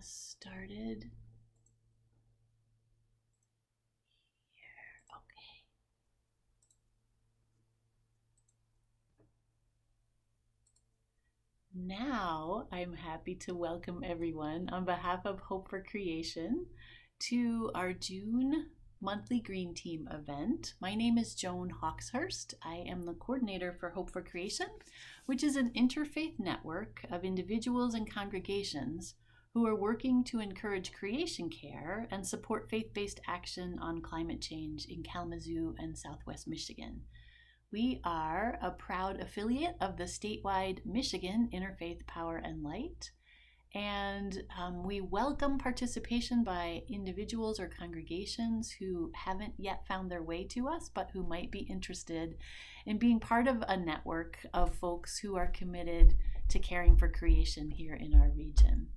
started here. Okay. Now I'm happy to welcome everyone on behalf of Hope for Creation to our June monthly Green Team event. My name is Joan Hawkshurst. I am the coordinator for Hope for Creation, which is an interfaith network of individuals and congregations who are working to encourage creation care and support faith-based action on climate change in Kalamazoo and Southwest Michigan. We are a proud affiliate of the statewide Michigan Interfaith Power and Light, and we welcome participation by individuals or congregations who haven't yet found their way to us, but who might be interested in being part of a network of folks who are committed to caring for creation here in our region.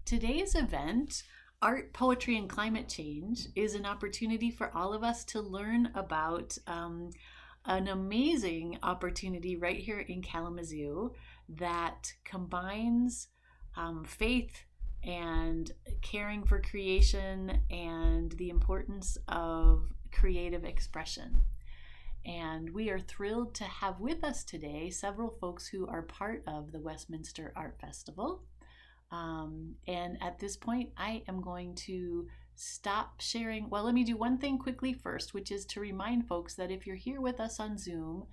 Today's event, Art, Poetry, and Climate Change, is an opportunity for all of us to learn about an amazing opportunity right here in Kalamazoo that combines faith and caring for creation and the importance of creative expression. And we are thrilled to have with us today several folks who are part of the Westminster Art Festival. And at this point, I am going to stop sharing. Well, let me do one thing quickly first, which is to remind folks that if you're here with us on Zoom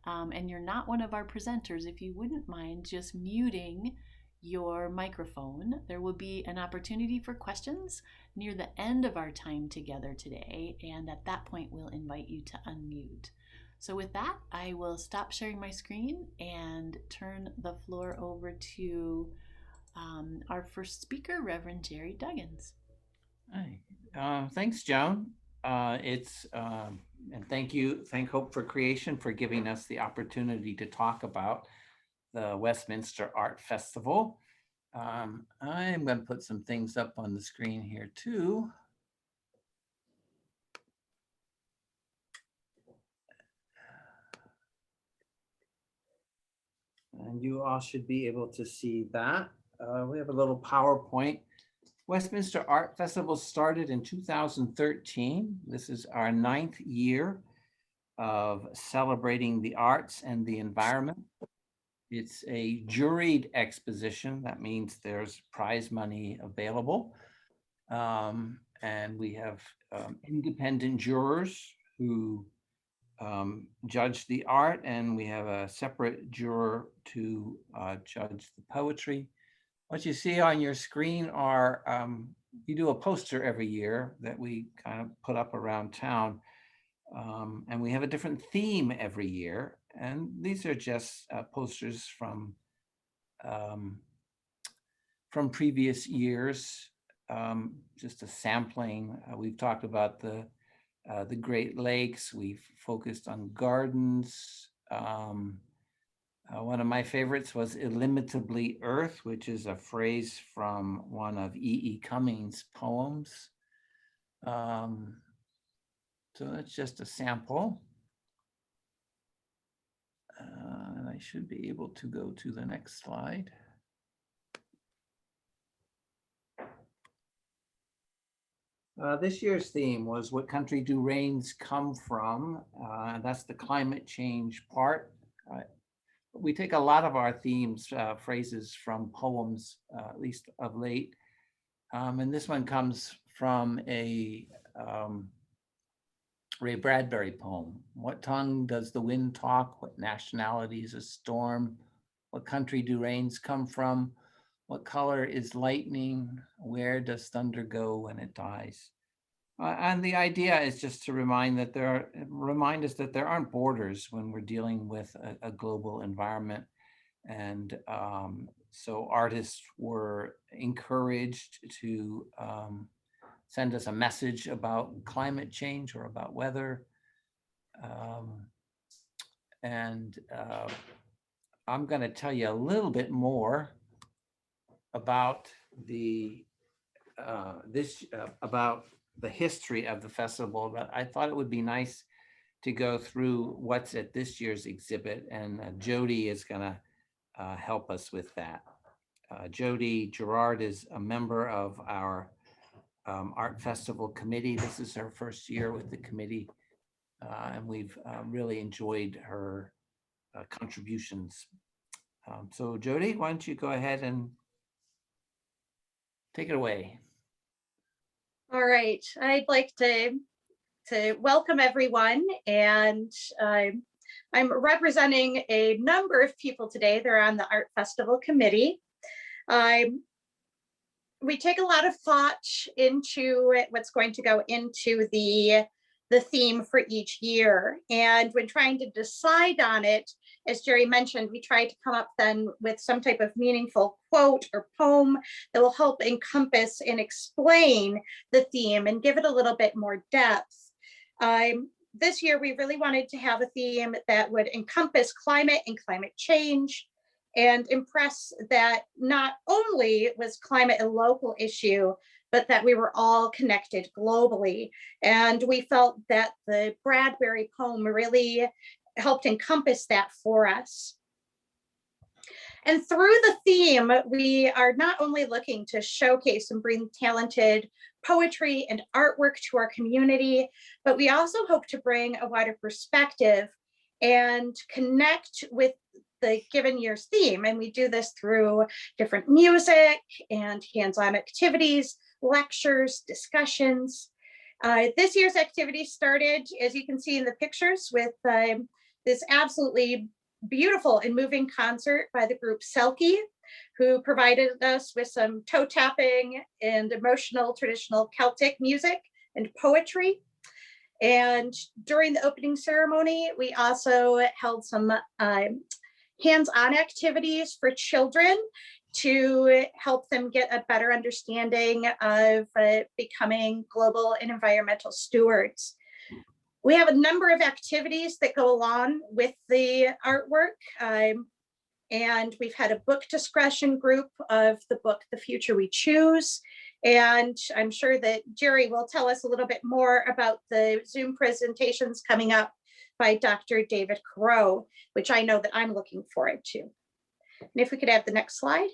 and you're not one of our presenters, if you wouldn't mind just muting your microphone, there will be an opportunity for questions near the end of our time together today. And at that point, we'll invite you to unmute. So with that, I will stop sharing my screen and turn the floor over to our first speaker, Reverend Jerry Duggins. Hi. Thanks, Joan. And thank Hope for Creation for giving us the opportunity to talk about the Westminster Art Festival. I'm going to put some things up on the screen here too. And you all should be able to see that. We have a little PowerPoint. Westminster Art Festival started in 2013. This is our 9th year of celebrating the arts and the environment. It's a juried exposition. That means there's prize money available. And we have independent jurors who judge the art, and we have a separate juror to judge the poetry. What you see on your screen are, we do a poster every year that we kind of put up around town. And we have a different theme every year. And these are just posters from previous years, just a sampling. We've talked about the Great Lakes. We've focused on gardens. One of my favorites was Illimitably Earth, which is a phrase from one of E.E. Cummings' poems. So that's just a sample. And I should be able to go to the next slide. This year's theme was What Country Do Rains Come From? That's the climate change part. We take a lot of our themes, phrases from poems, at least of late. And this one comes from a Ray Bradbury poem. What tongue does the wind talk? What nationality is a storm? What country do rains come from? What color is lightning? Where does thunder go when it dies? And the idea is just to remind us that there aren't borders when we're dealing with a global environment. And so artists were encouraged to send us a message about climate change or about weather. I'm going to tell you a little bit more about about the history of the festival, but I thought it would be nice to go through what's at this year's exhibit, and Jodie is going to help us with that. Jodie Gerard is a member of our Art Festival Committee. This is her first year with the committee, and we've really enjoyed her contributions. So Jodie, why don't you go ahead and take it away. All right, I'd like to welcome everyone, and I'm representing a number of people today. They're on the Art Festival Committee. We take a lot of thought into what's going to go into the theme for each year, and when trying to decide on it, as Jerry mentioned, we try to come up then with some type of meaningful quote or poem that will help encompass and explain the theme and give it a little bit more depth. This year, we really wanted to have a theme that would encompass climate and climate change, and impress that not only was climate a local issue, but that we were all connected globally. And we felt that the Bradbury poem really helped encompass that for us. And through the theme, we are not only looking to showcase and bring talented poetry and artwork to our community, but we also hope to bring a wider perspective and connect with the given year's theme. And we do this through different music and hands-on activities, lectures, discussions. This year's activity started, as you can see in the pictures, with this absolutely beautiful and moving concert by the group Selkie, who provided us with some toe tapping and emotional traditional Celtic music and poetry. And during the opening ceremony, we also held some hands-on activities for children to help them get a better understanding of becoming global and environmental stewards. We have a number of activities that go along with the artwork, and we've had a book discussion group of the book, The Future We Choose. And I'm sure that Jerry will tell us a little bit more about the Zoom presentations coming up by Dr. David Crow, which I know that I'm looking forward to. And if we could have the next slide.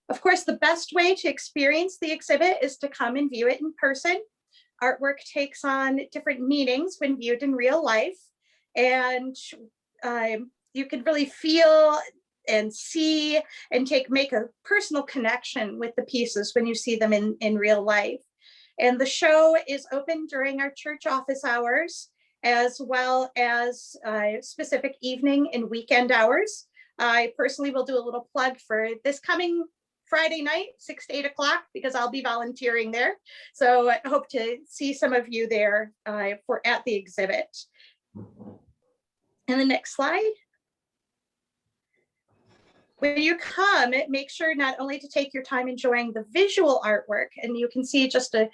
Of course, the best way to experience the exhibit is to come and view it in person. Artwork takes on different meanings when viewed in real life, and you can really feel and see and make a personal connection with the pieces when you see them in real life. And the show is open during our church office hours, as well as specific evening and weekend hours. I personally will do a little plug for this coming Friday night, 6 to 8 o'clock, because I'll be volunteering there. So I hope to see some of you there at the exhibit. And the next slide. When you come, make sure not only to take your time enjoying the visual artwork, and you can see just a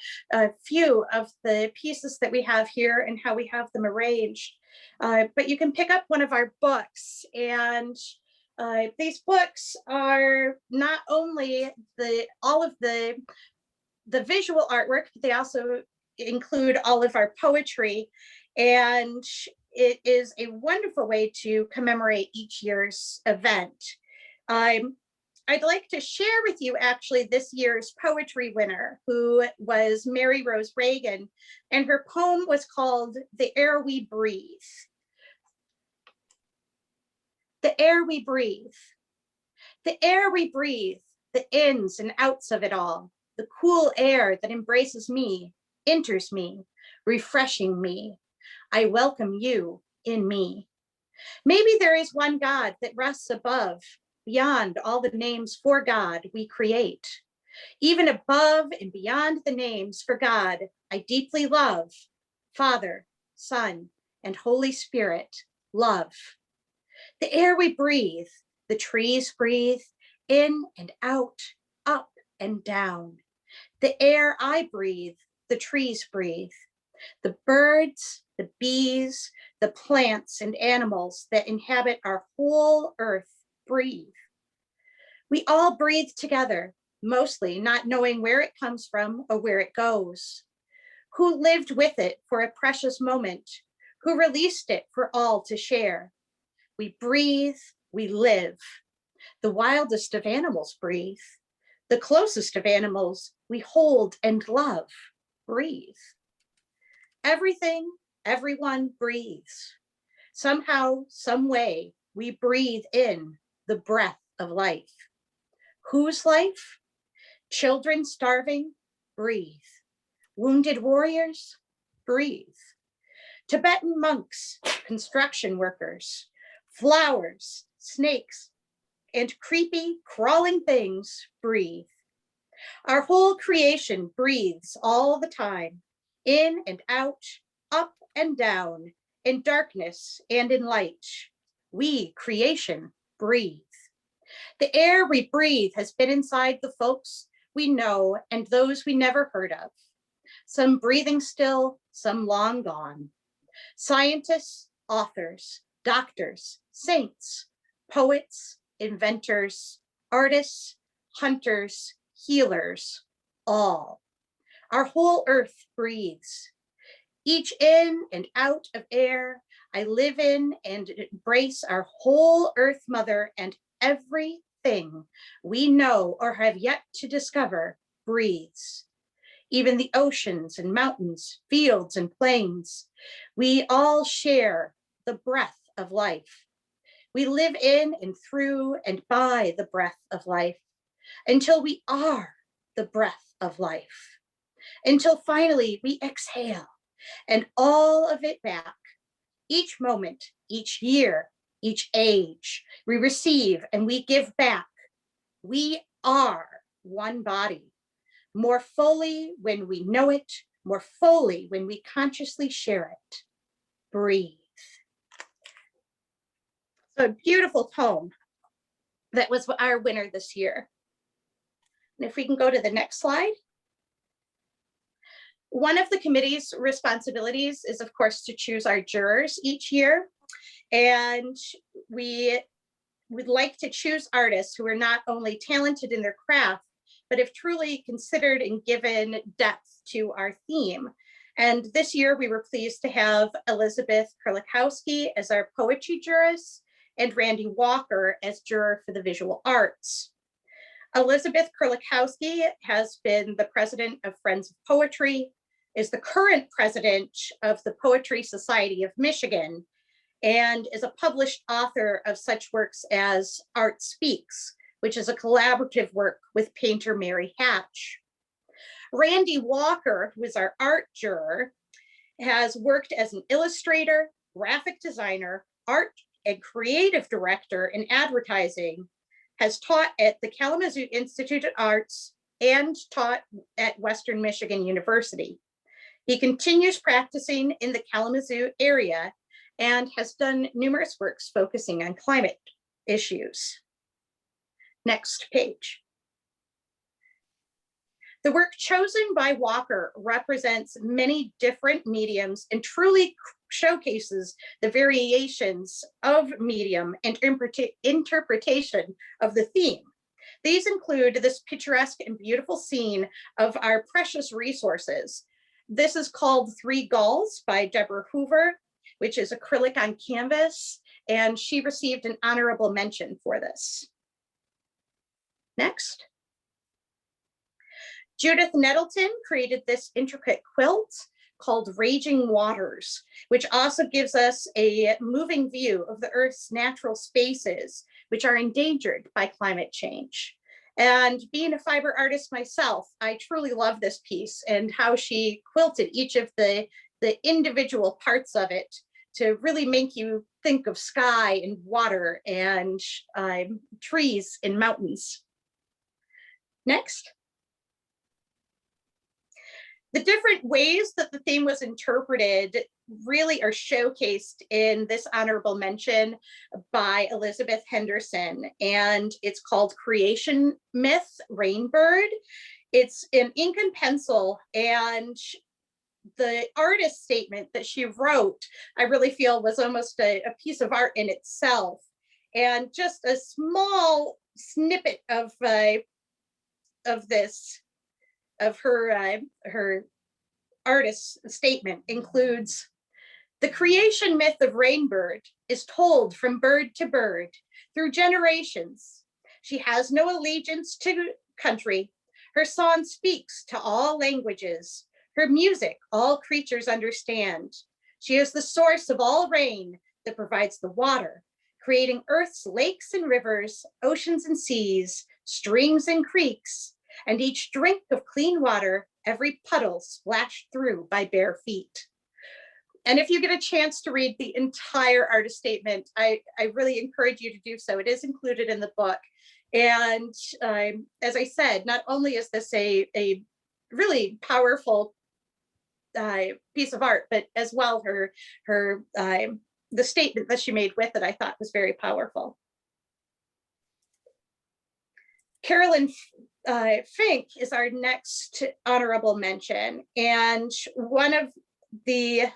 few of the pieces that we have here and how we have them arranged, but you can pick up one of our books. And these books are not only all of the visual artwork, but they also include all of our poetry. And it is a wonderful way to commemorate each year's event. I'd like to share with you actually this year's poetry winner, who was Mary Rose Reagan, and her poem was called The Air We Breathe. The air we breathe. The air we breathe, the ins and outs of it all, the cool air that embraces me, enters me, refreshing me. I welcome you in me. Maybe there is one God that rests above, beyond all the names for God we create. Even above and beyond the names for God I deeply love, Father, Son, and Holy Spirit, love. The air we breathe, the trees breathe, in and out, up and down. The air I breathe, the trees breathe. The birds, the bees, the plants and animals that inhabit our whole earth breathe. We all breathe together, mostly not knowing where it comes from or where it goes. Who lived with it for a precious moment? Who released it for all to share? We breathe, we live. The wildest of animals breathe. The closest of animals we hold and love, breathe. Everything, everyone breathes. Somehow, some way, we breathe in the breath of life. Whose life? Children starving, breathe. Wounded warriors, breathe. Tibetan monks, construction workers, flowers, snakes, and creepy, crawling things breathe. Our whole creation breathes all the time, in and out, up and down, in darkness and in light. We, creation, breathe. The air we breathe has been inside the folks we know and those we never heard of. Some breathing still, some long gone. Scientists, authors, doctors, saints, poets, inventors, artists, hunters, healers, all. Our whole earth breathes. Each in and out of air, I live in and embrace our whole earth mother, and everything we know or have yet to discover breathes. Even the oceans and mountains, fields and plains, we all share the breath of life. We live in and through and by the breath of life until we are the breath of life, until finally we exhale and all of it back. Each moment, each year, each age, we receive and we give back. We are one body. More fully when we know it, more fully when we consciously share it. Breathe. So, a beautiful poem that was our winner this year. And if we can go to the next slide. One of the committee's responsibilities is, of course, to choose our jurors each year. And we would like to choose artists who are not only talented in their craft, but have truly considered and given depth to our theme. And this year we were pleased to have Elizabeth Kurlikowski as our poetry jurist and Randy Walker as juror for the visual arts. Elizabeth Kurlikowski has been the president of Friends of Poetry, is the current president of the Poetry Society of Michigan, and is a published author of such works as Art Speaks, which is a collaborative work with painter Mary Hatch. Randy Walker, who is our art juror, has worked as an illustrator, graphic designer, art and creative director in advertising, has taught at the Kalamazoo Institute of Arts and taught at Western Michigan University. He continues practicing in the Kalamazoo area and has done numerous works focusing on climate issues. Next page. The work chosen by Walker represents many different mediums and truly showcases the variations of medium and interpretation of the theme. These include this picturesque and beautiful scene of our precious resources. This is called Three Gulls by Deborah Hoover, which is acrylic on canvas, and she received an honorable mention for this. Next. Judith Nettleton created this intricate quilt called Raging Waters, which also gives us a moving view of the Earth's natural spaces, which are endangered by climate change. And being a fiber artist myself, I truly love this piece and how she quilted each of the individual parts of it to really make you think of sky and water and trees and mountains. Next. The different ways that the theme was interpreted really are showcased in this honorable mention by Elizabeth Henderson, and it's called Creation Myth, Rainbird. It's in ink and pencil, and the artist statement that she wrote, I really feel was almost a piece of art in itself, and just a small snippet of this. Of her artist's statement includes, The creation myth of Rainbird is told from bird to bird through generations. She has no allegiance to country. Her song speaks to all languages. Her music all creatures understand. She is the source of all rain that provides the water, creating Earth's lakes and rivers, oceans and seas, streams and creeks, and each drink of clean water, every puddle splashed through by bare feet. And if you get a chance to read the entire artist statement, I really encourage you to do so. It is included in the book. And as I said, not only is this a really powerful piece of art, but as well the statement that she made with it, I thought was very powerful. Carolyn Fink is our next honorable mention, and one of the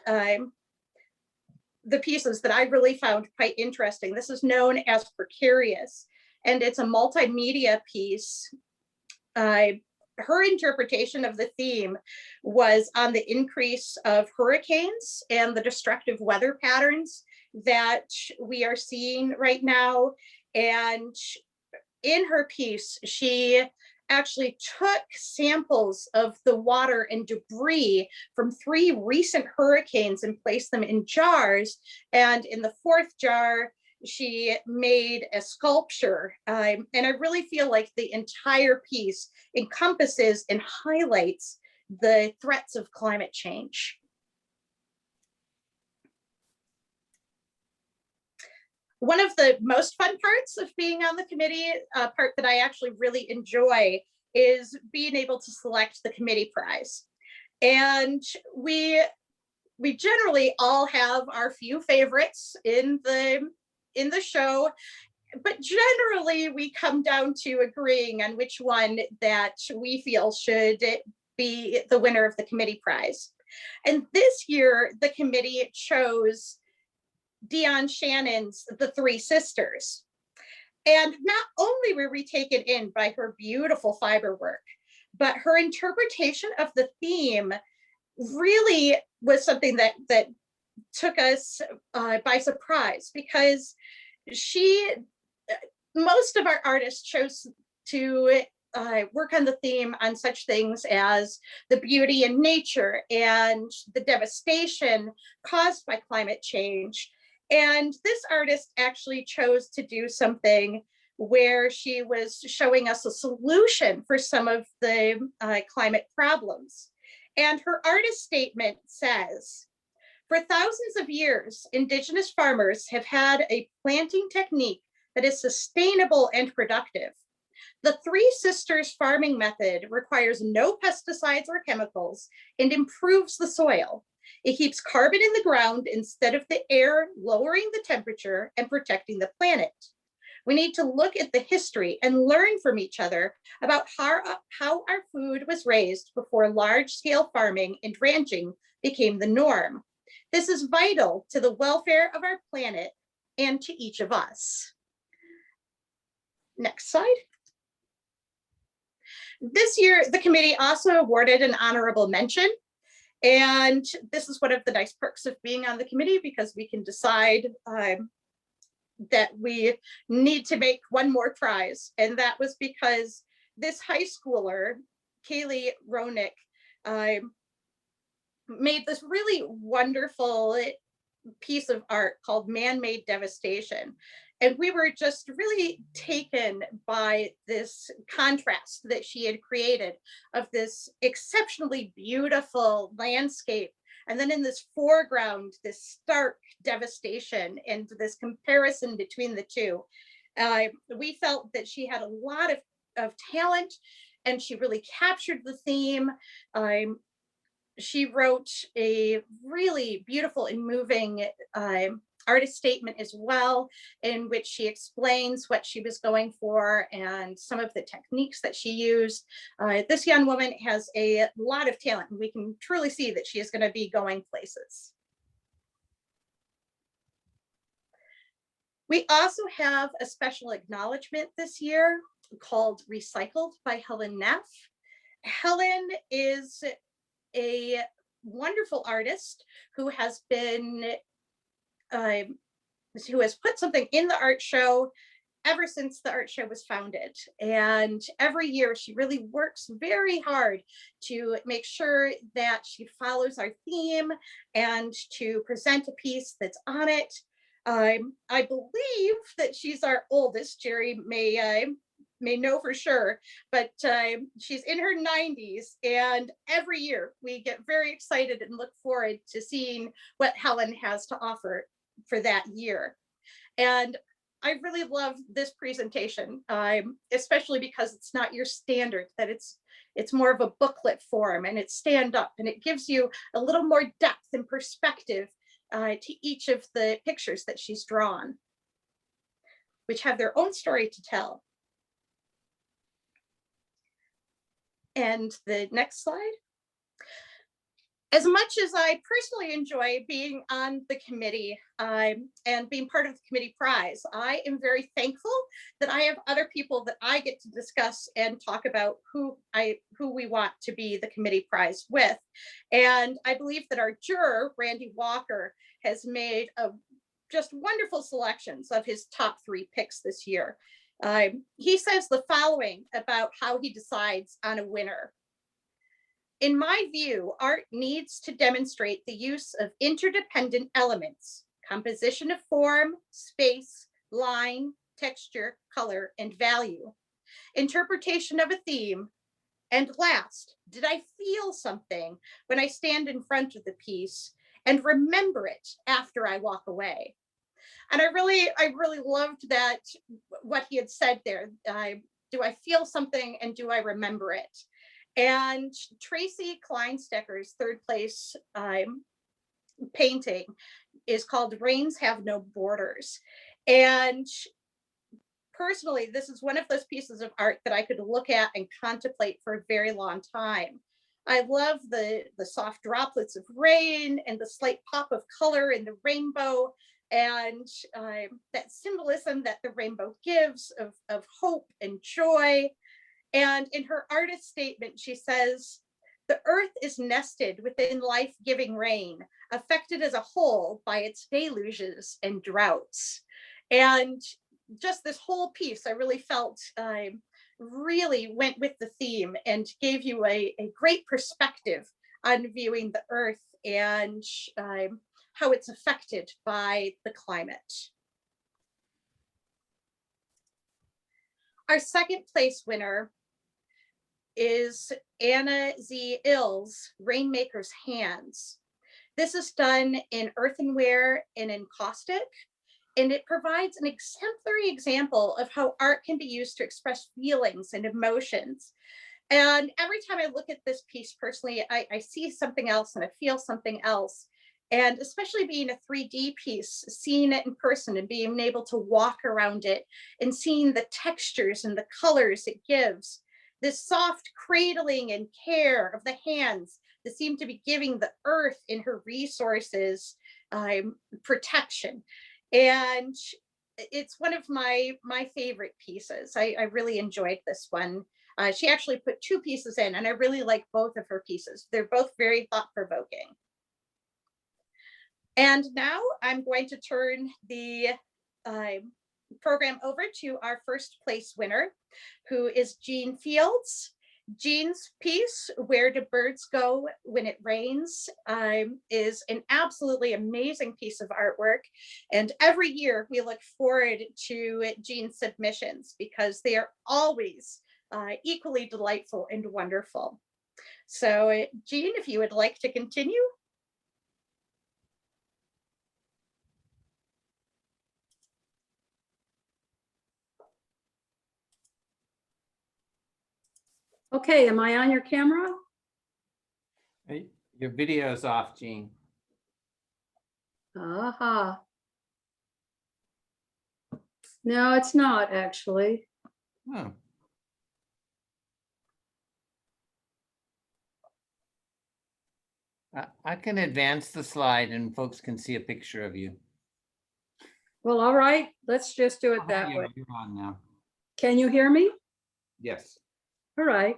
pieces that I really found quite interesting. This is known as Precarious, and it's a multimedia piece. Her interpretation of the theme was on the increase of hurricanes and the destructive weather patterns that we are seeing right now. And in her piece, she actually took samples of the water and debris from 3 recent hurricanes and placed them in jars. And in the 4th jar, she made a sculpture. And I really feel like the entire piece encompasses and highlights the threats of climate change. One of the most fun parts of being on the committee, part that I actually really enjoy, is being able to select the committee prize. And we generally all have our few favorites in the show, but generally we come down to agreeing on which one that we feel should be the winner of the committee prize. And this year, the committee chose Dion Shannon's The Three Sisters. And not only were we taken in by her beautiful fiber work, but her interpretation of the theme really was something that took us by surprise, because most of our artists chose to work on the theme on such things as the beauty in nature and the devastation caused by climate change. And this artist actually chose to do something where she was showing us a solution for some of the climate problems. And her artist statement says, "For thousands of years, Indigenous farmers have had a planting technique that is sustainable and productive. The Three Sisters farming method requires no pesticides or chemicals and improves the soil. It keeps carbon in the ground instead of the air, lowering the temperature and protecting the planet. We need to look at the history and learn from each other about how our food was raised before large-scale farming and ranching became the norm. This is vital to the welfare of our planet and to each of us." Next slide. This year, the committee also awarded an honorable mention. And this is one of the nice perks of being on the committee, because we can decide that we need to make one more prize. And that was because this high schooler, Kaylee Ronick, made this really wonderful piece of art called Man-Made Devastation. And we were just really taken by this contrast that she had created of this exceptionally beautiful landscape, and then in this foreground, this stark devastation and this comparison between the two. We felt that she had a lot of talent, and she really captured the theme. She wrote a really beautiful and moving artist statement as well, in which she explains what she was going for and some of the techniques that she used. This young woman has a lot of talent, and we can truly see that she is going to be going places. We also have a special acknowledgement this year called Recycled by Helen Neff. Helen is a wonderful artist who has been, who has put something in the art show ever since the art show was founded. And every year she really works very hard to make sure that she follows our theme and to present a piece that's on it. I believe that she's our oldest. Jerry may know for sure, but she's in her 90s, and every year we get very excited and look forward to seeing what Helen has to offer for that year. And I really love this presentation, especially because it's not your standard, that it's more of a booklet form, and it's stand up, and it gives you a little more depth and perspective to each of the pictures that she's drawn, which have their own story to tell. And the next slide. As much as I personally enjoy being on the committee and being part of the committee prize, I am very thankful that I have other people that I get to discuss and talk about who we want to be the committee prize with. And I believe that our juror, Randy Walker, has made just wonderful selections of his top 3 picks this year. He says the following about how he decides on a winner. In my view, art needs to demonstrate the use of interdependent elements, composition of form, space, line, texture, color, and value, interpretation of a theme, and last, did I feel something when I stand in front of the piece and remember it after I walk away? And I really loved that, what he had said there. Do I feel something and do I remember it? And Tracy Kleinstecker's 3rd place painting is called Rains Have No Borders. And personally, this is one of those pieces of art that I could look at and contemplate for a very long time. I love the soft droplets of rain and the slight pop of color in the rainbow, and that symbolism that the rainbow gives of hope and joy. And in her artist statement, she says, the earth is nested within life-giving rain, affected as a whole by its deluges and droughts. And just this whole piece, I really felt really went with the theme and gave you a great perspective on viewing the earth and how it's affected by the climate. Our 2nd place winner is Anna Z. Ill's Rainmaker's Hands. This is done in earthenware and in caustic, and it provides an exemplary example of how art can be used to express feelings and emotions. And every time I look at this piece personally, I see something else and I feel something else. And especially being a 3D piece, seeing it in person and being able to walk around it and seeing the textures and the colors it gives, this soft cradling and care of the hands that seem to be giving the earth in her resources protection. And it's one of my favorite pieces. I really enjoyed this one. She actually put 2 pieces in, and I really like both of her pieces. They're both very thought-provoking. And now I'm going to turn the program over to our 1st place winner, who is Jeanne Fields. Jeanne's piece, Where Do Birds Go When It Rains, is an absolutely amazing piece of artwork. And every year we look forward to Jeanne's submissions because they are always equally delightful and wonderful. So Jeanne, if you would like to continue. Okay, am I on your camera? Hey, your video is off, Jeanne. Aha. No, it's not actually. Oh. I can advance the slide and folks can see a picture of you. Well, all right, let's just do it that way. You're on now. Can you hear me? Yes. All right.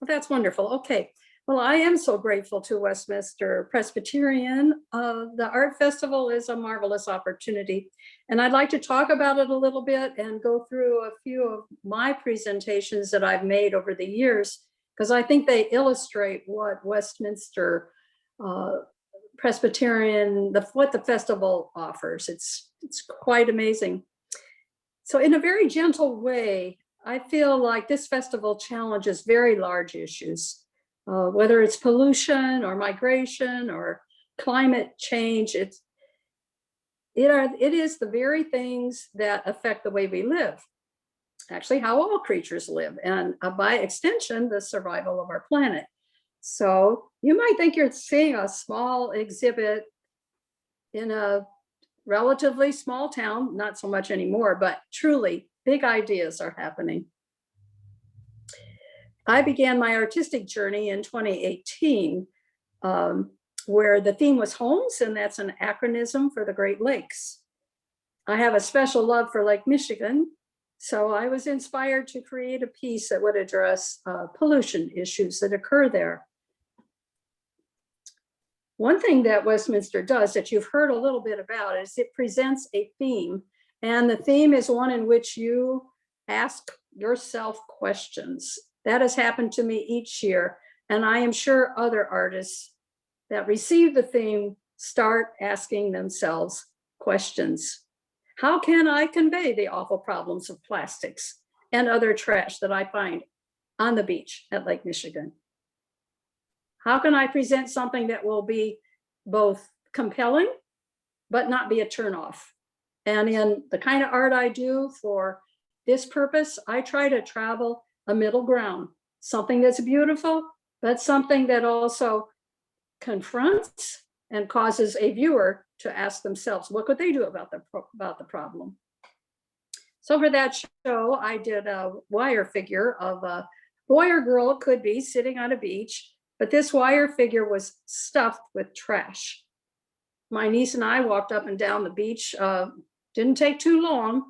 Well, that's wonderful. Okay. Well, I am so grateful to Westminster Presbyterian. The art festival is a marvelous opportunity, and I'd like to talk about it a little bit and go through a few of my presentations that I've made over the years, because I think they illustrate what Westminster Presbyterian, what the festival offers. It's quite amazing. So in a very gentle way, I feel like this festival challenges very large issues, whether it's pollution or migration or climate change. It is the very things that affect the way we live, actually how all creatures live, and by extension, the survival of our planet. So you might think you're seeing a small exhibit in a relatively small town, not so much anymore, but truly big ideas are happening. I began my artistic journey in 2018, where the theme was homes, and that's an acronym for the Great Lakes. I have a special love for Lake Michigan, so I was inspired to create a piece that would address pollution issues that occur there. One thing that Westminster does that you've heard a little bit about is it presents a theme, and the theme is one in which you ask yourself questions. That has happened to me each year, and I am sure other artists that receive the theme start asking themselves questions. How can I convey the awful problems of plastics and other trash that I find on the beach at Lake Michigan? How can I present something that will be both compelling, but not be a turnoff? And in the kind of art I do for this purpose, I try to travel a middle ground, something that's beautiful, but something that also confronts and causes a viewer to ask themselves, what could they do about the problem? So for that show, I did a wire figure of a boy or girl, it could be, sitting on a beach, but this wire figure was stuffed with trash. My niece and I walked up and down the beach. Didn't take too long.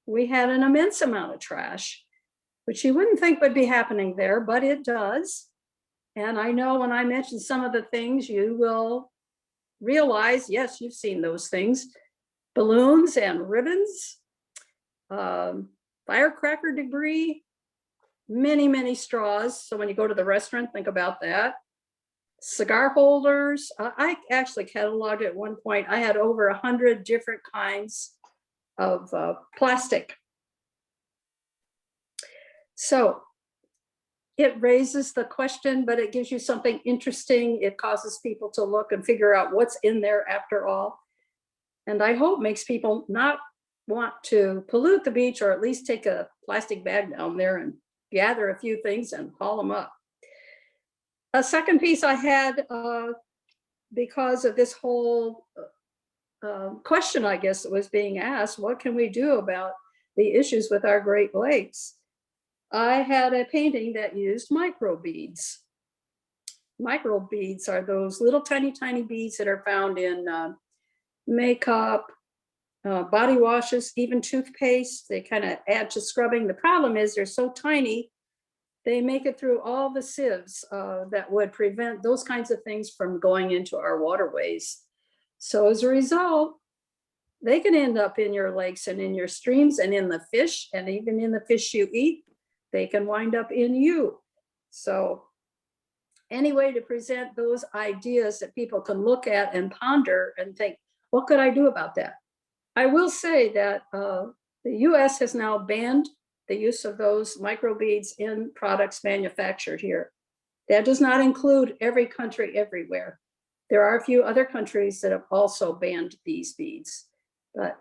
We had an immense amount of trash, which you wouldn't think would be happening there, but it does. And I know when I mention some of the things, you will realize, yes, you've seen those things. Balloons and ribbons, firecracker debris, many, many straws. So when you go to the restaurant, think about that. Cigar holders. I actually cataloged at one point. I had over 100 different kinds of plastic. So it raises the question, but it gives you something interesting. It causes people to look and figure out what's in there after all. And I hope makes people not want to pollute the beach, or at least take a plastic bag down there and gather a few things and haul them up. A second piece I had, because of this whole question, I guess, that was being asked, what can we do about the issues with our Great Lakes? I had a painting that used microbeads. Microbeads are those little tiny, tiny beads that are found in makeup, body washes, even toothpaste. They kind of add to scrubbing. The problem is they're so tiny, they make it through all the sieves that would prevent those kinds of things from going into our waterways. So as a result, they can end up in your lakes and in your streams and in the fish, and even in the fish you eat. They can wind up in you. So any way to present those ideas that people can look at and ponder and think, what could I do about that? I will say that the US has now banned the use of those microbeads in products manufactured here. That does not include every country everywhere. There are a few other countries that have also banned these beads, but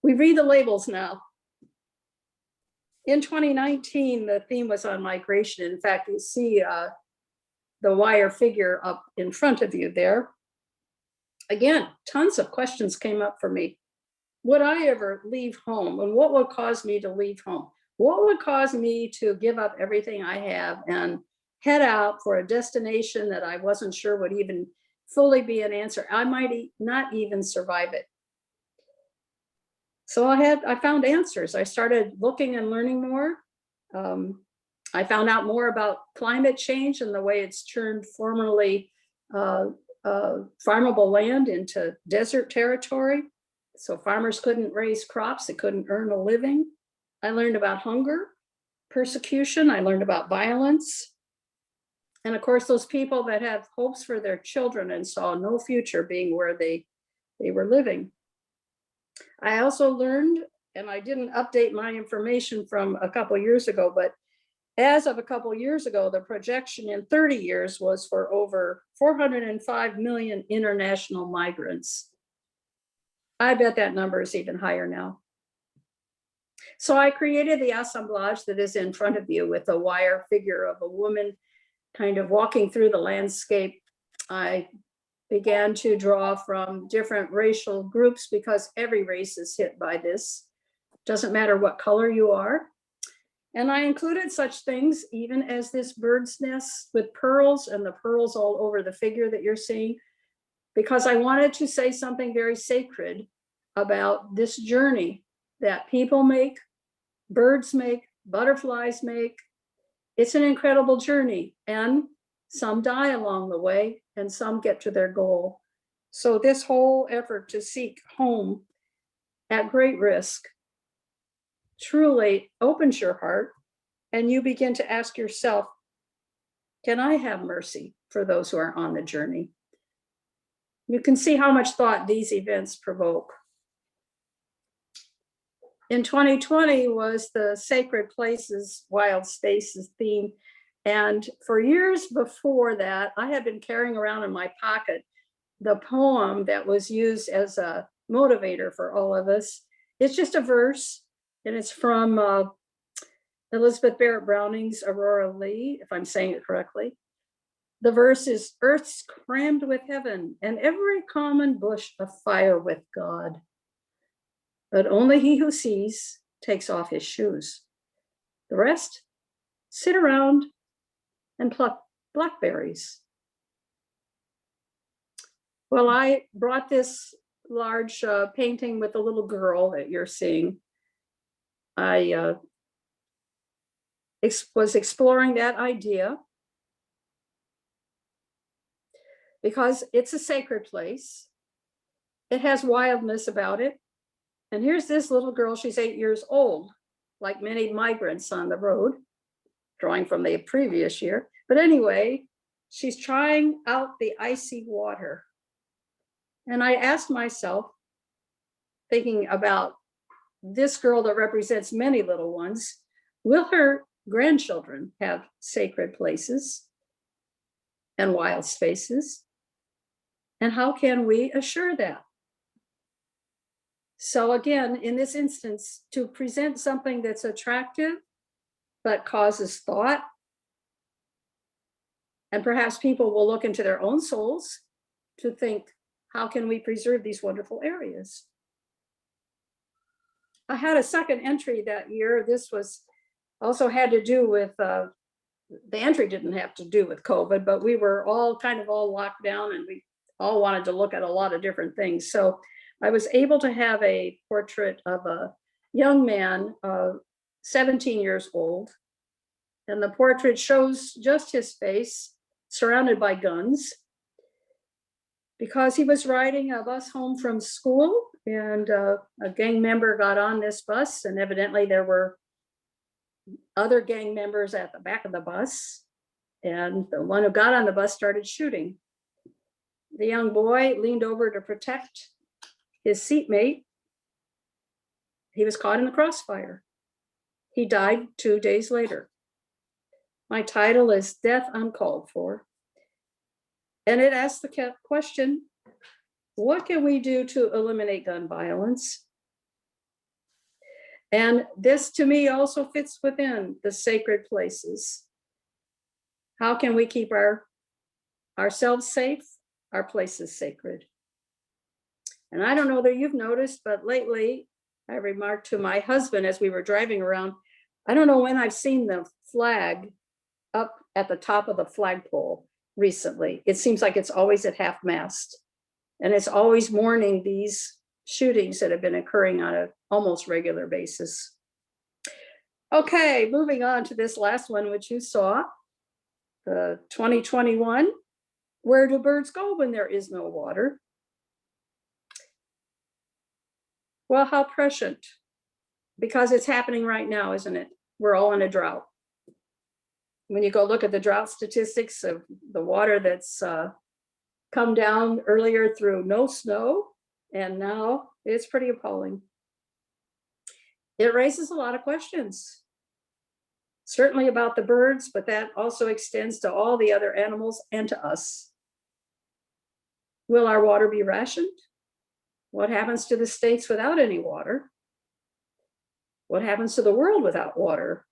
we read the labels now. In 2019, the theme was on migration. In fact, you see the wire figure up in front of you there. Again, tons of questions came up for me. Would I ever leave home? And what would cause me to leave home? What would cause me to give up everything I have and head out for a destination that I wasn't sure would even fully be an answer? I might not even survive it. So I found answers. I started looking and learning more. I found out more about climate change and the way it's turned formerly farmable land into desert territory. So farmers couldn't raise crops, they couldn't earn a living. I learned about hunger, persecution, I learned about violence. And of course, those people that have hopes for their children and saw no future being where they were living. I also learned, and I didn't update my information from a couple years ago, but as of a couple years ago, the projection in 30 years was for over 405 million international migrants. I bet that number is even higher now. So I created the assemblage that is in front of you with a wire figure of a woman kind of walking through the landscape. I began to draw from different racial groups because every race is hit by this. Doesn't matter what color you are. And I included such things even as this bird's nest with pearls and the pearls all over the figure that you're seeing, because I wanted to say something very sacred about this journey that people make, birds make, butterflies make. It's an incredible journey, and some die along the way and some get to their goal. So this whole effort to seek home at great risk truly opens your heart, and you begin to ask yourself, can I have mercy for those who are on the journey? You can see how much thought these events provoke. In 2020 was the Sacred Places, Wild Spaces theme. And for years before that, I had been carrying around in my pocket the poem that was used as a motivator for all of us. It's just a verse, and it's from Elizabeth Barrett Browning's Aurora Leigh, if I'm saying it correctly. The verse is, earth's crammed with heaven, and every common bush afire with God. But only he who sees takes off his shoes. The rest sit around and pluck blackberries. Well, I brought this large painting with a little girl that you're seeing. I was exploring that idea because it's a sacred place. It has wildness about it. And here's this little girl, she's 8 years old, like many migrants on the road, drawing from the previous year. But anyway, she's trying out the icy water. And I asked myself, thinking about this girl that represents many little ones, will her grandchildren have sacred places and wild spaces? And how can we assure that? So again, in this instance, to present something that's attractive, but causes thought, and perhaps people will look into their own souls to think, how can we preserve these wonderful areas? I had a second entry that year. This was also had to do with, the entry didn't have to do with COVID, but we were all kind of all locked down and we all wanted to look at a lot of different things. So I was able to have a portrait of a young man, 17 years old. And the portrait shows just his face surrounded by guns because he was riding a bus home from school, and a gang member got on this bus, and evidently there were other gang members at the back of the bus. And the one who got on the bus started shooting. The young boy leaned over to protect his seatmate. He was caught in the crossfire. He died 2 days later. My title is Death Uncalled For. And it asks the question, what can we do to eliminate gun violence? And this to me also fits within the sacred places. How can we keep ourselves safe, our places sacred? And I don't know that you've noticed, but lately I remarked to my husband as we were driving around, I don't know when I've seen the flag up at the top of the flagpole recently. It seems like it's always at half mast, and it's always mourning these shootings that have been occurring on an almost regular basis. Okay, moving on to this last one, which you saw, the 2021. Where do birds go when there is no water? Well, how prescient, because it's happening right now, isn't it? We're all in a drought. When you go look at the drought statistics of the water that's come down earlier through no snow, and now it's pretty appalling. It raises a lot of questions, certainly about the birds, but that also extends to all the other animals and to us. Will our water be rationed? What happens to the states without any water? What happens to the world without water?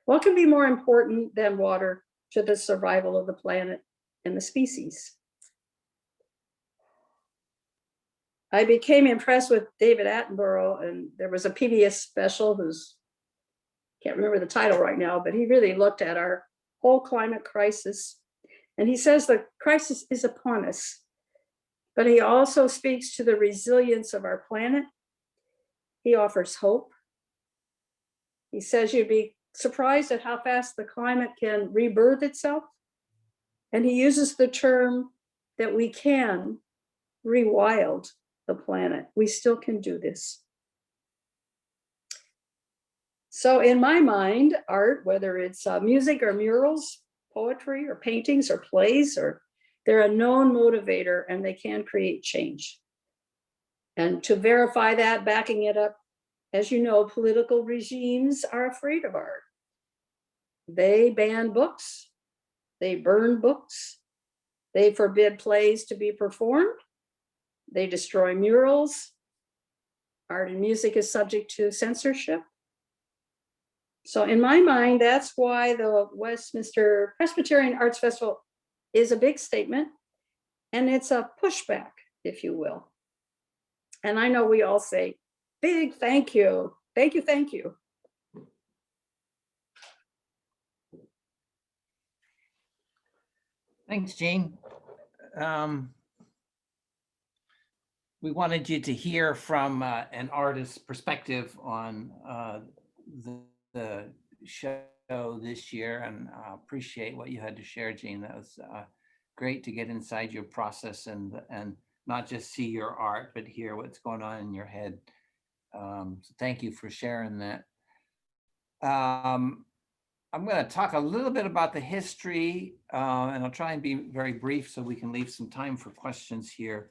What can be more important than water to the survival of the planet and the species? I became impressed with David Attenborough, and there was a PBS special can't remember the title right now, but he really looked at our whole climate crisis. And he says the crisis is upon us, but he also speaks to the resilience of our planet. He offers hope. He says you'd be surprised at how fast the climate can rebirth itself. And he uses the term that we can rewild the planet. We still can do this. So in my mind, art, whether it's music or murals, poetry or paintings or plays, they're a known motivator, and they can create change. And to verify that, backing it up, as you know, political regimes are afraid of art. They ban books, they burn books, they forbid plays to be performed, they destroy murals. Art and music is subject to censorship. So in my mind, that's why the Westminster Presbyterian Arts Festival is a big statement, and it's a pushback, if you will. And I know we all say, big thank you, thank you, thank you. Thanks, Jeanne. We wanted you to hear from an artist's perspective on the show this year, and appreciate what you had to share, Jeanne. That was great to get inside your process and not just see your art, but hear what's going on in your head. So thank you for sharing that. I'm going to talk a little bit about the history, and I'll try and be very brief so we can leave some time for questions here.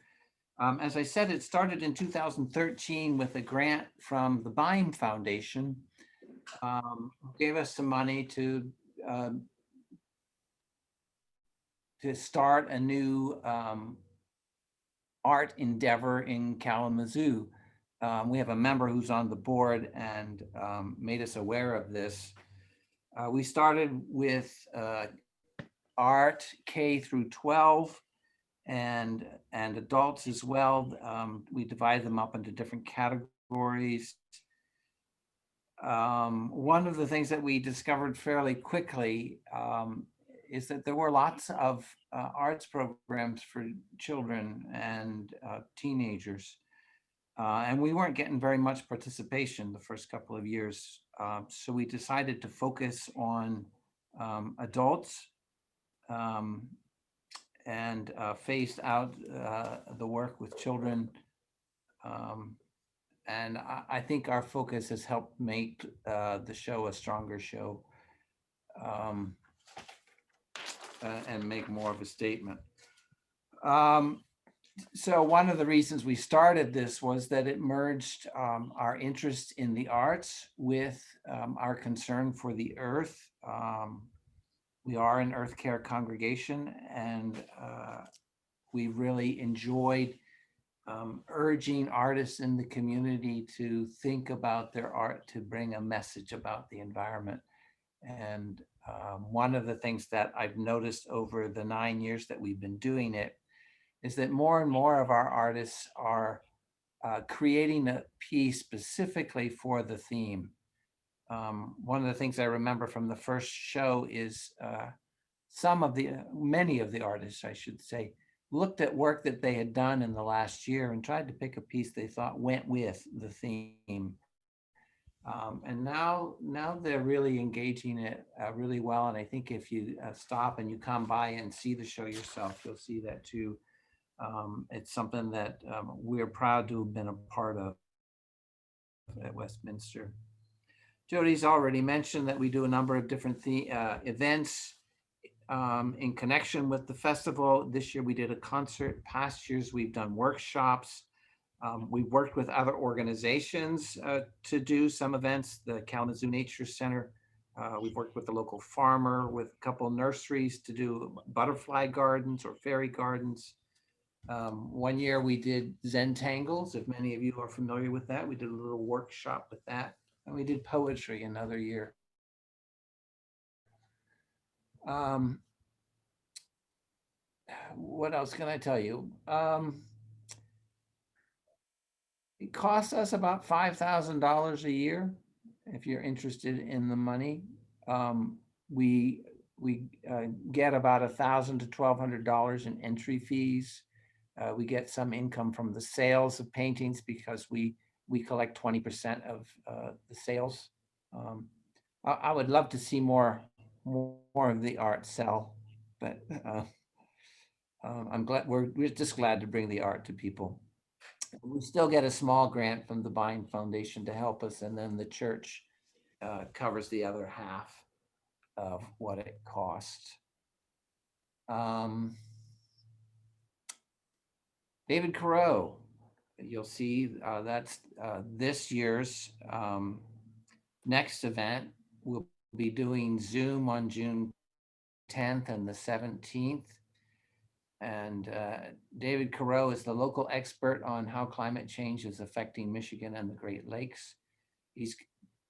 As I said, it started in 2013 with a grant from the Beim Foundation, gave us some money to start a new art endeavor in Kalamazoo. We have a member who's on the board and made us aware of this. We started with art K through 12 and adults as well. We divide them up into different categories. One of the things that we discovered fairly quickly is that there were lots of arts programs for children and teenagers. And we weren't getting very much participation the first couple of years. So we decided to focus on adults and phased out the work with children. And I think our focus has helped make the show a stronger show and make more of a statement. So one of the reasons we started this was that it merged our interest in the arts with our concern for the earth. We are an Earth Care congregation, and we really enjoyed urging artists in the community to think about their art to bring a message about the environment. And one of the things that I've noticed over the 9 years that we've been doing it is that more and more of our artists are creating a piece specifically for the theme. One of the things I remember from the first show is many of the artists, I should say, looked at work that they had done in the last year and tried to pick a piece they thought went with the theme. And now they're really engaging it really well. And I think if you stop and you come by and see the show yourself, you'll see that too. It's something that we're proud to have been a part of at Westminster. Jodie's already mentioned that we do a number of different events in connection with the festival. This year we did a concert. Past years we've done workshops. We've worked with other organizations to do some events, the Kalamazoo Nature Center. We've worked with the local farmer, with a couple nurseries to do butterfly gardens or fairy gardens. One year we did Zentangles, if many of you are familiar with that. We did a little workshop with that. And we did poetry another year. What else can I tell you? It costs us about $5,000 a year. If you're interested in the money, we get about $1,000 to $1,200 in entry fees. We get some income from the sales of paintings because we collect 20% of the sales. I would love to see more of the art sell, but I'm glad we're just glad to bring the art to people. We still get a small grant from the Vine Foundation to help us, and then the church covers the other half of what it costs. David Carew, you'll see that's this year's next event. We'll be doing Zoom on June 10th and the 17th. And David Carew is the local expert on how climate change is affecting Michigan and the Great Lakes. He's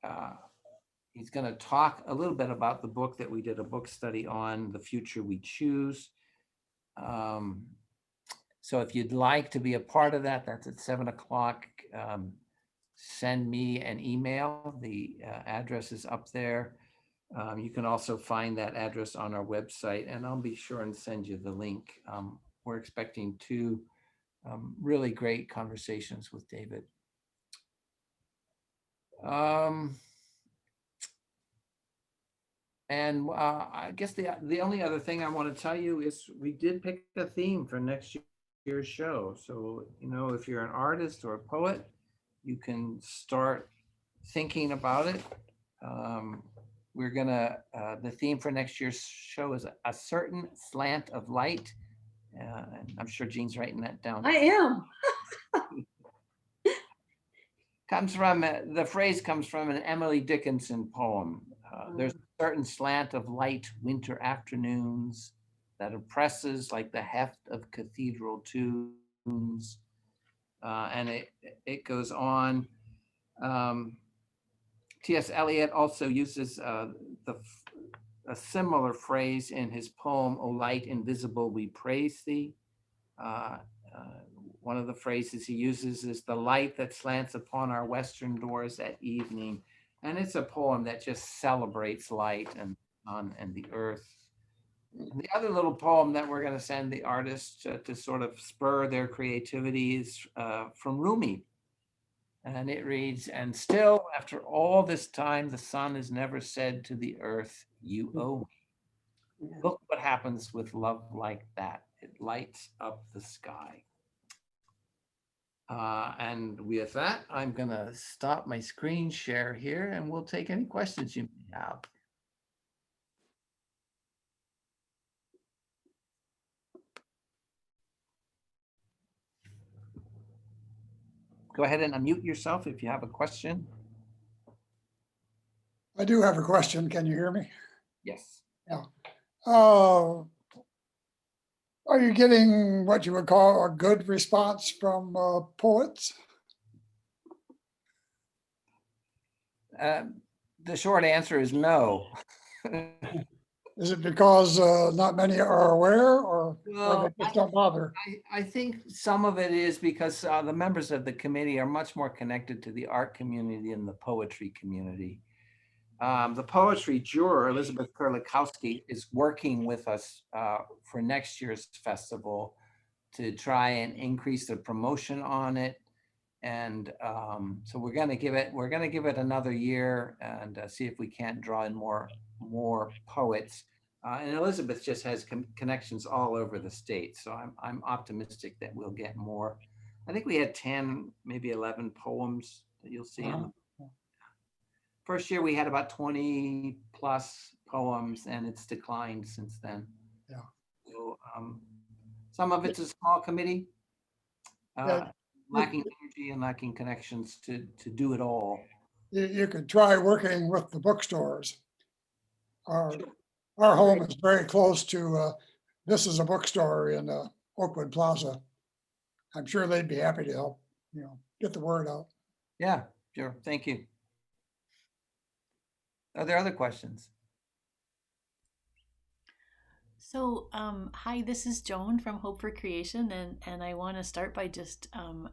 going to talk a little bit about the book that we did a book study on, The Future We Choose. So if you'd like to be a part of that, that's at 7 o'clock. Send me an email. The address is up there. You can also find that address on our website, and I'll be sure and send you the link. We're expecting two really great conversations with David. And I guess the only other thing I want to tell you is we did pick a theme for next year's show. So, you know, if you're an artist or a poet, you can start thinking about it. We're gonna, the theme for next year's show is a certain slant of light. I'm sure Jeanne's writing that down. I am. Comes from, the phrase comes from an Emily Dickinson poem. There's a certain slant of light winter afternoons that oppresses like the heft of cathedral tunes. And it goes on. T.S. Eliot also uses a similar phrase in his poem, O Light Invisible, We Praise Thee. One of the phrases he uses is the light that slants upon our western doors at evening. And it's a poem that just celebrates light and sun and the earth. And the other little poem that we're going to send the artists to sort of spur their creativity is from Rumi. And it reads, and still after all this time, the sun has never said to the earth, you owe me. Look what happens with love like that. It lights up the sky. And with that, I'm going to stop my screen share here and we'll take any questions you may have. Go ahead and unmute yourself if you have a question. I do have a question. Can you hear me? Yes. Yeah. Are you getting what you would call a good response from poets? The short answer is no. Is it because not many are aware, or Well, they just don't bother? I think some of it is because the members of the committee are much more connected to the art community than the poetry community. The poetry juror, Elizabeth Kurlikowski, is working with us for next year's festival to try and increase the promotion on it And so we're going to give it another year and see if we can't draw in more poets. And Elizabeth just has connections all over the state, so I'm optimistic that we'll get more. I think we had 10, maybe 11 poems that you'll see in the first year. We had about 20 plus poems, and it's declined since then. Yeah. So some of it's a small committee, Yeah. lacking energy and lacking connections to do it all. You could try working with the bookstores. Our home is very close to, this is a bookstore in Oakwood Plaza. I'm sure they'd be happy to help, get the word out. Yeah, sure. Thank you. Are there other questions? So, hi, this is Joan from Hope for Creation, and I want to start by just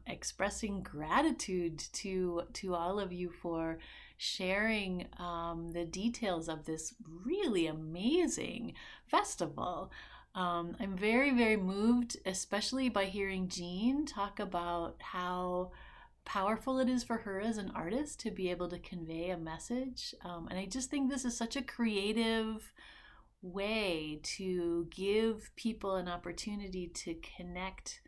expressing gratitude to all of you for sharing the details of this really amazing festival. I'm very, very moved, especially by hearing Jeanne talk about how powerful it is for her as an artist to be able to convey a message. And I just think this is such a creative way to give people an opportunity to connect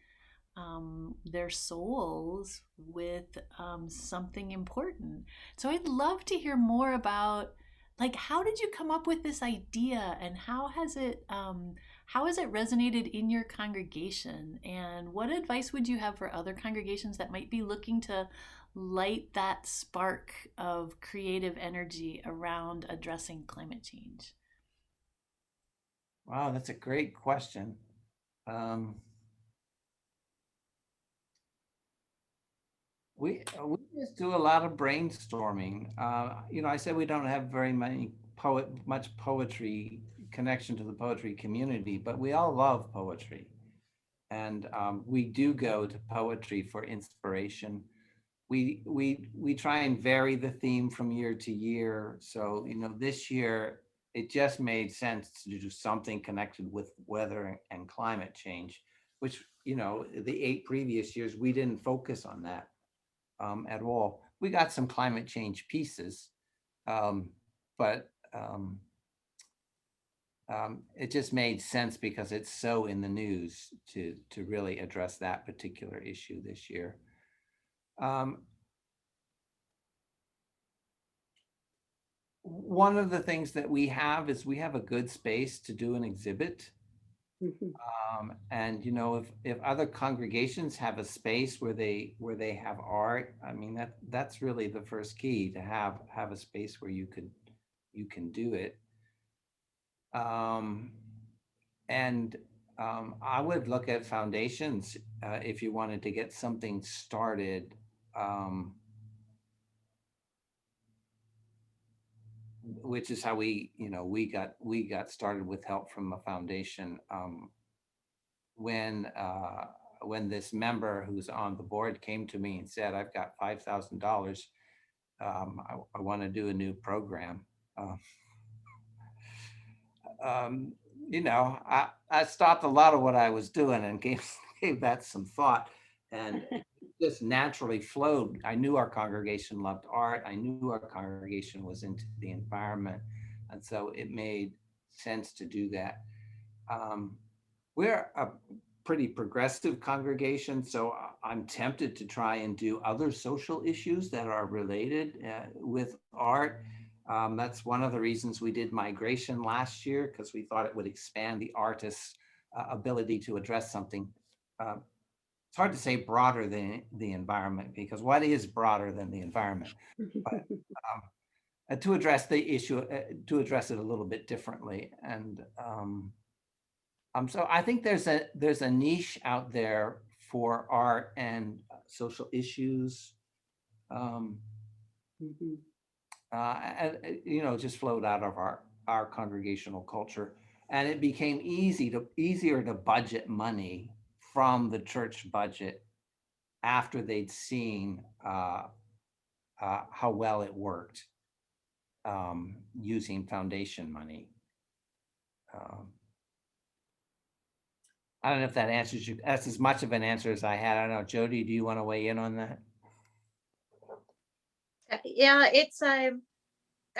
their souls with something important. So I'd love to hear more about, like, how did you come up with this idea, and how has it resonated in your congregation, and what advice would you have for other congregations that might be looking to light that spark of creative energy around addressing climate change? Wow, that's a great question. We just do a lot of brainstorming. I said we don't have very much poetry connection to the poetry community, but we all love poetry. And we do go to poetry for inspiration. We try and vary the theme from year to year. So, this year, it just made sense to do something connected with weather and climate change, which, the 8 previous years, we didn't focus on that at all. We got some climate change pieces, but it just made sense because it's so in the news to really address that particular issue this year. One of the things that we have is we have a good space to do an exhibit. And if other congregations have a space where they have art, I mean, that's really the first key, to have a space where you can do it. And I would look at foundations if you wanted to get something started. Which is how we got started with help from a foundation. When this member who's on the board came to me and said, "I've got $5,000. I want to do a new program." I stopped a lot of what I was doing and gave that some thought, and it just naturally flowed. I knew our congregation loved art. I knew our congregation was into the environment, and so it made sense to do that. We're a pretty progressive congregation, so I'm tempted to try and do other social issues that are related with art. That's one of the reasons we did migration last year, because we thought it would expand the artist's ability to address something. It's hard to say broader than the environment, because what is broader than the environment? But to address the issue, to address it a little bit differently. And so I think there's a niche out there for art and social issues. Just flowed out of our congregational culture, and it became easier to budget money from the church budget after they'd seen how well it worked using foundation money. I don't know if that answers you. That's as much of an answer as I had. I don't know, Jodie, do you want to weigh in on that? Yeah, it's I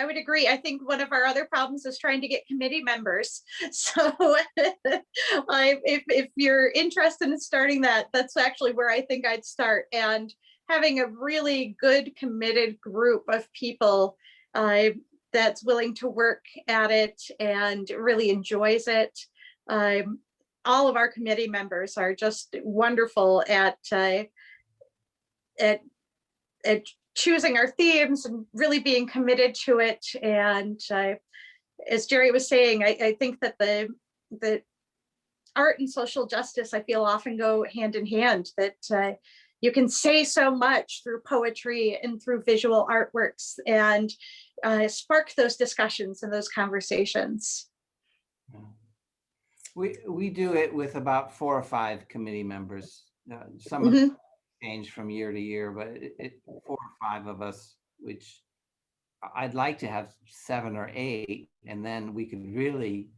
would agree. I think one of our other problems is trying to get committee members. So if you're interested in starting that, that's actually where I think I'd start. And having a really good committed group of people that's willing to work at it and really enjoys it. All of our committee members are just wonderful at at choosing our themes and really being committed to it. And as Jerry was saying, I think that the art and social justice, I feel, often go hand in hand, that you can say so much through poetry and through visual artworks and spark those discussions and those conversations. We do it with about 4 or 5 committee members. Some of Mhm. them change from year to year, but 4 or 5 of us, which I'd like to have 7 or 8, and then we could really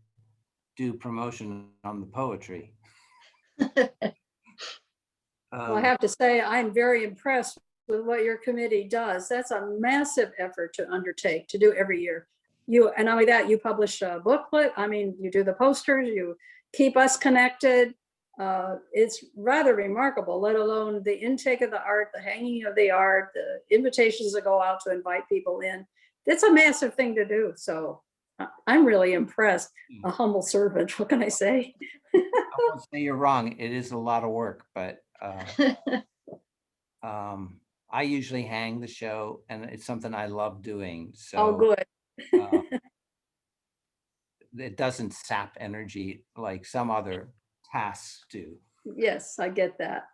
do promotion on the poetry. Well, I have to say, I'm very impressed with what your committee does. That's a massive effort to undertake, to do every year. And not only that, you publish a booklet. I mean, you do the posters, you keep us connected. It's rather remarkable, let alone the intake of the art, the hanging of the art, the invitations that go out to invite people in. It's a massive thing to do. So I'm really impressed. A humble servant, what can I say? I won't say you're wrong. It is a lot of work, but I usually hang the show, and it's something I love doing. So Oh, good. It doesn't sap energy like some other tasks do. Yes, I get that.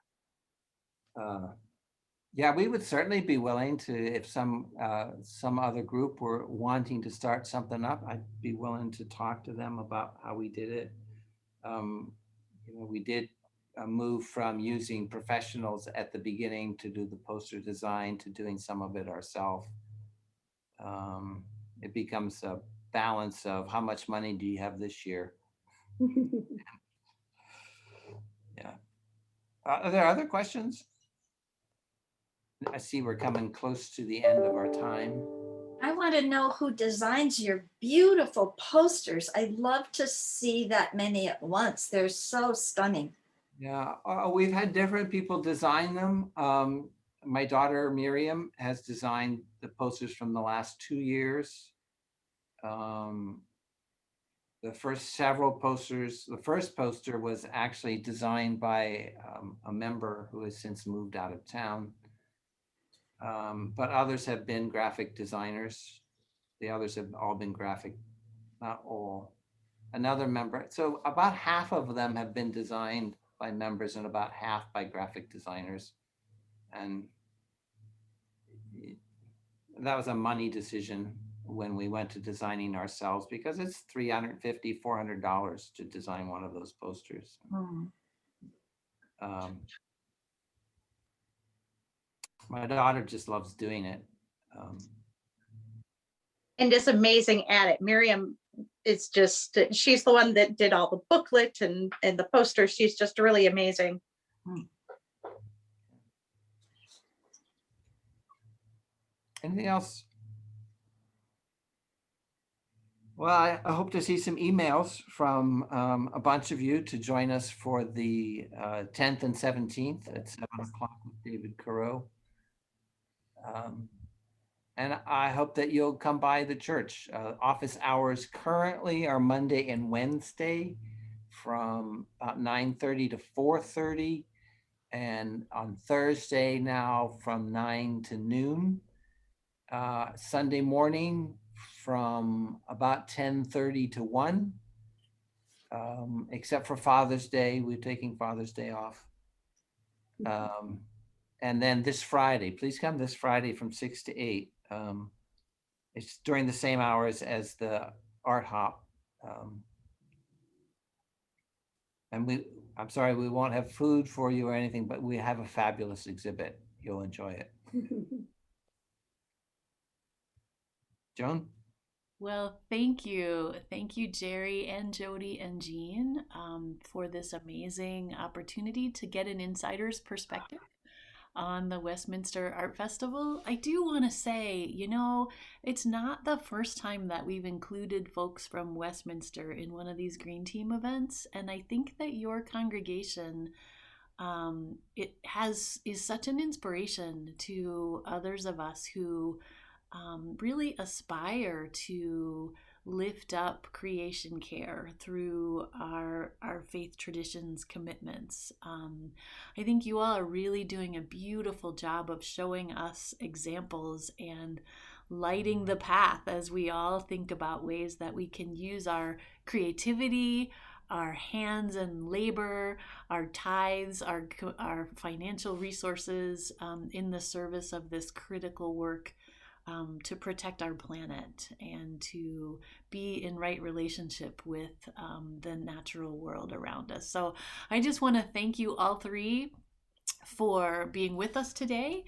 Yeah, we would certainly be willing to, if some other group were wanting to start something up, I'd be willing to talk to them about how we did it. We did move from using professionals at the beginning to do the poster design to doing some of it ourselves. It becomes a balance of how much money do you have this year? Yeah. Are there other questions? I see we're coming close to the end of our time. I want to know who designs your beautiful posters. I'd love to see that many at once. They're so stunning. Yeah, we've had different people design them. My daughter Miriam has designed the posters from the last 2 years. The first several posters, the first poster was actually designed by a member who has since moved out of town. But others have been graphic designers. The others have all been graphic, not all. Another member, so about half of them have been designed by members and about half by graphic designers. And that was a money decision when we went to designing ourselves, because it's $350, $400 to design one of those posters. My daughter just loves doing it. And is amazing at it. Miriam is just, she's the one that did all the booklet and the posters. She's just really amazing. Anything else? Well, I hope to see some emails from a bunch of you to join us for the 10th and 17th at 7 o'clock with David Carew. And I hope that you'll come by the church. Office hours currently are Monday and Wednesday from about 9:30 to 4:30. And on Thursday now from 9 to noon. Sunday morning from about 10:30 to 1. Except for Father's Day, we're taking Father's Day off. And then this Friday, please come this Friday from 6 to 8. It's during the same hours as the art hop. And I'm sorry, we won't have food for you or anything, but we have a fabulous exhibit. You'll enjoy it. Joan? Well, thank you. Thank you, Jerry and Jodie and Jeanne, for this amazing opportunity to get an insider's perspective on the Westminster Art Festival. I do want to say, it's not the first time that we've included folks from Westminster in one of these Green Team events, and I think that your congregation is such an inspiration to others of us who really aspire to lift up creation care through our faith traditions commitments. I think you all are really doing a beautiful job of showing us examples and lighting the path as we all think about ways that we can use our creativity, our hands and labor, our tithes, our financial resources in the service of this critical work to protect our planet and to be in right relationship with the natural world around us. So I just want to thank you all three for being with us today.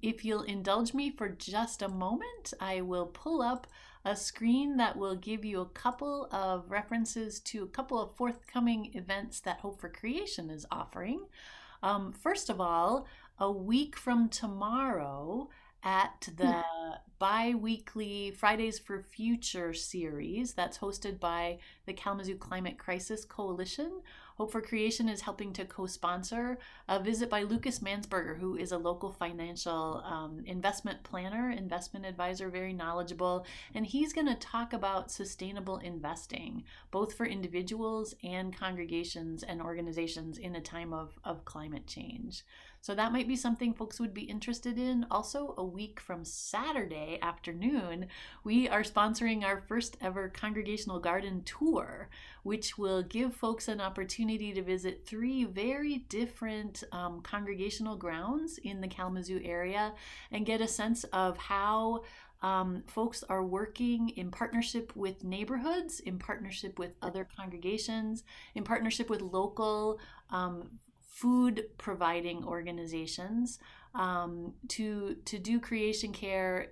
If you'll indulge me for just a moment, I will pull up a screen that will give you a couple of references to a couple of forthcoming events that Hope for Creation is offering. First of all, a week from tomorrow, at the bi-weekly Fridays for Future series that's hosted by the Kalamazoo Climate Crisis Coalition, Hope for Creation is helping to co-sponsor a visit by Lucas Mansberger, who is a local financial investment planner, investment advisor, very knowledgeable, and he's going to talk about sustainable investing, both for individuals and congregations and organizations in a time of climate change. So that might be something folks would be interested in. Also, a week from Saturday afternoon, we are sponsoring our first ever congregational garden tour, which will give folks an opportunity to visit 3 very different congregational grounds in the Kalamazoo area and get a sense of how folks are working in partnership with neighborhoods, in partnership with other congregations, in partnership with local food providing organizations to do creation care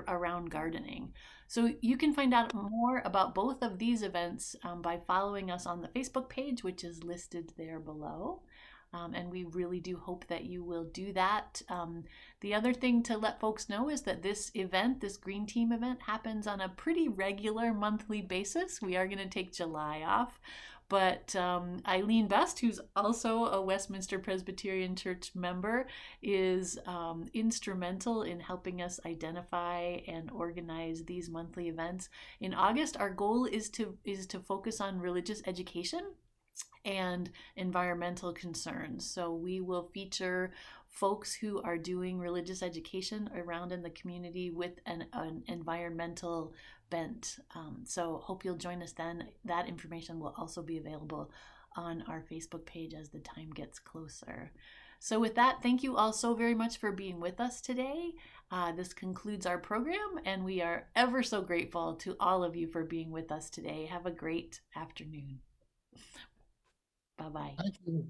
around gardening. So you can find out more about both of these events by following us on the Facebook page, which is listed there below. And we really do hope that you will do that. The other thing to let folks know is that this event, this Green Team event, happens on a pretty regular monthly basis. We are going to take July off. But Eileen Best, who's also a Westminster Presbyterian Church member, is instrumental in helping us identify and organize these monthly events. In August, our goal is to focus on religious education and environmental concerns. So we will feature folks who are doing religious education around in the community with an environmental bent. So hope you'll join us then. That information will also be available on our Facebook page as the time gets closer. So with that, thank you all so very much for being with us today. This concludes our program, and we are ever so grateful to all of you for being with us today. Have a great afternoon. Bye-bye. Thank you.